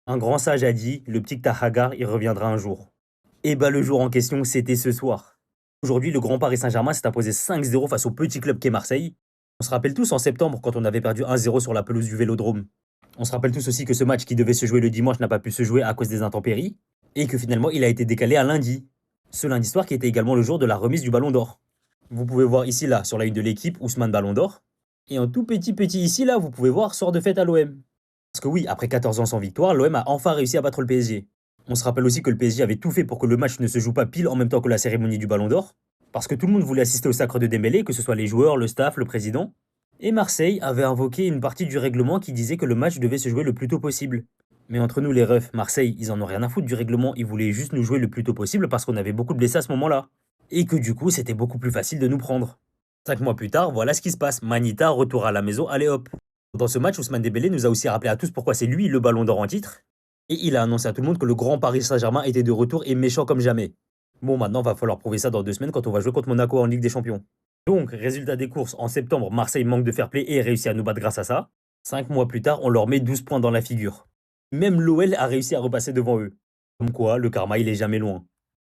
Un grand sage a dit, le petit Tahagar, il reviendra un jour. Et bah le jour en question, c'était ce soir. Aujourd'hui, le grand Paris Saint-Germain s'est imposé 5-0 face au petit club qu'est Marseille. On se rappelle tous en septembre quand on avait perdu 1-0 sur la pelouse du Vélodrome. On se rappelle tous aussi que ce match qui devait se jouer le dimanche n'a pas pu se jouer à cause des intempéries, et que finalement il a été décalé à lundi. Ce lundi soir qui était également le jour de la remise du Ballon d'Or. Vous pouvez voir ici là, sur la une de l'équipe, Ousmane Ballon d'Or. Et en tout petit ici là, vous pouvez voir sort de fête à l'OM. Parce que oui, après 14 ans sans victoire, l'OM a enfin réussi à battre le PSG. On se rappelle aussi que le PSG avait tout fait pour que le match ne se joue pas pile en même temps que la cérémonie du Ballon d'Or, parce que tout le monde voulait assister au sacre de Dembélé, que ce soit les joueurs, le staff, le président. Et Marseille avait invoqué une partie du règlement qui disait que le match devait se jouer le plus tôt possible. Mais entre nous les refs, Marseille, ils en ont rien à foutre du règlement, ils voulaient juste nous jouer le plus tôt possible parce qu'on avait beaucoup de blessés à ce moment-là. Et que du coup, c'était beaucoup plus facile de nous prendre. 5 mois plus tard, voilà ce qui se passe. Manita, retour à la maison, allez hop. Dans ce match, Ousmane Dembélé nous a aussi rappelé à tous pourquoi c'est lui le Ballon d'Or en titre. Et il a annoncé à tout le monde que le grand Paris Saint-Germain était de retour et méchant comme jamais. Bon, maintenant, va falloir prouver ça dans 2 semaines quand on va jouer contre Monaco en Ligue des Champions. Donc, résultat des courses, en septembre, Marseille manque de fair play et réussit à nous battre grâce à ça. 5 mois plus tard, on leur met 12 points dans la figure. Même l'OL a réussi à repasser devant eux. Comme quoi, le karma, il est jamais loin.